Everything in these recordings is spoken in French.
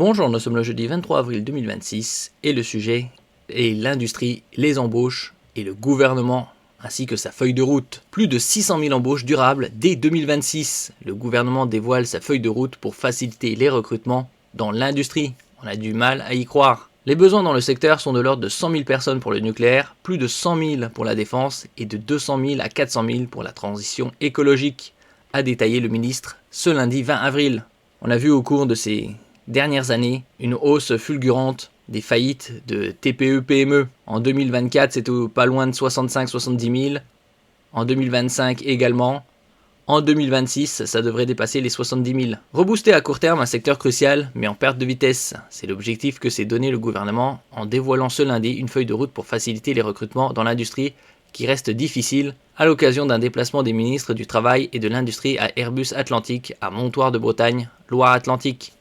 Bonjour, nous sommes le jeudi 23 avril 2026 et le sujet est l'industrie, les embauches et le gouvernement ainsi que sa feuille de route. Plus de 600 000 embauches durables dès 2026. Le gouvernement dévoile sa feuille de route pour faciliter les recrutements dans l'industrie. On a du mal à y croire. Les besoins dans le secteur sont de l'ordre de 100 000 personnes pour le nucléaire, plus de 100 000 pour la défense et de 200 000 à 400 000 pour la transition écologique, a détaillé le ministre ce lundi 20 avril. On a vu au cours de ces dernières années une hausse fulgurante des faillites de TPE-PME. En 2024, c'était pas loin de 65-70 000. En 2025 également. En 2026, ça devrait dépasser les 70 000. Rebooster à court terme un secteur crucial, mais en perte de vitesse. C'est l'objectif que s'est donné le gouvernement en dévoilant ce lundi une feuille de route pour faciliter les recrutements dans l'industrie qui reste difficile à l'occasion d'un déplacement des ministres du Travail et de l'Industrie à Airbus Atlantique à Montoire de Bretagne, Loire-Atlantique.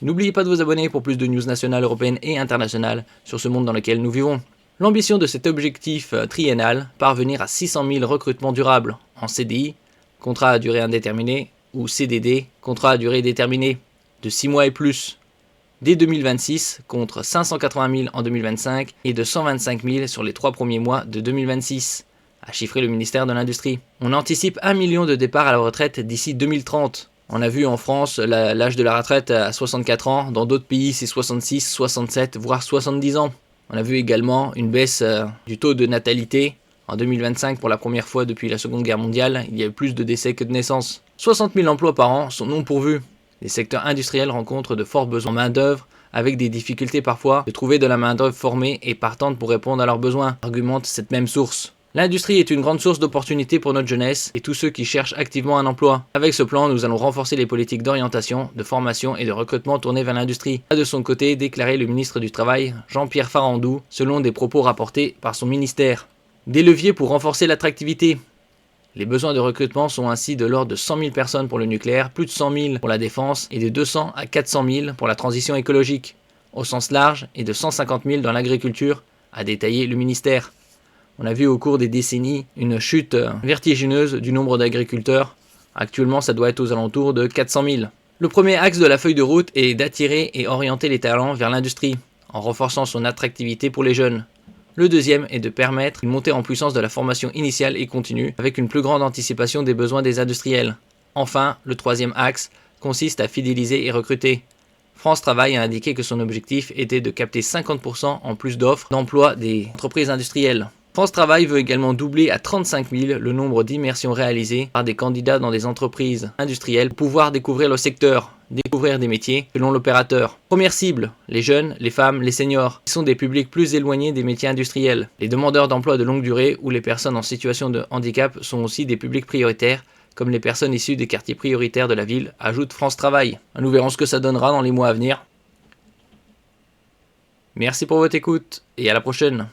N'oubliez pas de vous abonner pour plus de news nationales, européennes et internationales sur ce monde dans lequel nous vivons. L'ambition de cet objectif triennal, parvenir à 600 000 recrutements durables en CDI, contrat à durée indéterminée, ou CDD, contrat à durée déterminée, de 6 mois et plus, dès 2026 contre 580 000 en 2025 et de 125 000 sur les 3 premiers mois de 2026, a chiffré le ministère de l'Industrie. On anticipe 1 million de départs à la retraite d'ici 2030. On a vu en France l'âge de la retraite à 64 ans, dans d'autres pays c'est 66, 67, voire 70 ans. On a vu également une baisse du taux de natalité. En 2025, pour la première fois depuis la Seconde Guerre mondiale, il y a eu plus de décès que de naissances. 60 000 emplois par an sont non pourvus. Les secteurs industriels rencontrent de forts besoins en main-d'œuvre, avec des difficultés parfois de trouver de la main-d'œuvre formée et partante pour répondre à leurs besoins, argumente cette même source. L'industrie est une grande source d'opportunités pour notre jeunesse et tous ceux qui cherchent activement un emploi. Avec ce plan, nous allons renforcer les politiques d'orientation, de formation et de recrutement tournées vers l'industrie, a de son côté déclaré le ministre du Travail, Jean-Pierre Farandou, selon des propos rapportés par son ministère. Des leviers pour renforcer l'attractivité. Les besoins de recrutement sont ainsi de l'ordre de 100 000 personnes pour le nucléaire, plus de 100 000 pour la défense et de 200 à 400 000 pour la transition écologique, au sens large, et de 150 000 dans l'agriculture, a détaillé le ministère. On a vu au cours des décennies une chute vertigineuse du nombre d'agriculteurs. Actuellement, ça doit être aux alentours de 400 000. Le premier axe de la feuille de route est d'attirer et orienter les talents vers l'industrie, en renforçant son attractivité pour les jeunes. Le deuxième est de permettre une montée en puissance de la formation initiale et continue, avec une plus grande anticipation des besoins des industriels. Enfin, le troisième axe consiste à fidéliser et recruter. France Travail a indiqué que son objectif était de capter 50% en plus d'offres d'emploi des entreprises industrielles. France Travail veut également doubler à 35 000 le nombre d'immersions réalisées par des candidats dans des entreprises industrielles pour pouvoir découvrir le secteur, découvrir des métiers selon l'opérateur. Première cible, les jeunes, les femmes, les seniors, qui sont des publics plus éloignés des métiers industriels. Les demandeurs d'emploi de longue durée ou les personnes en situation de handicap sont aussi des publics prioritaires, comme les personnes issues des quartiers prioritaires de la ville, ajoute France Travail. Nous verrons ce que ça donnera dans les mois à venir. Merci pour votre écoute et à la prochaine.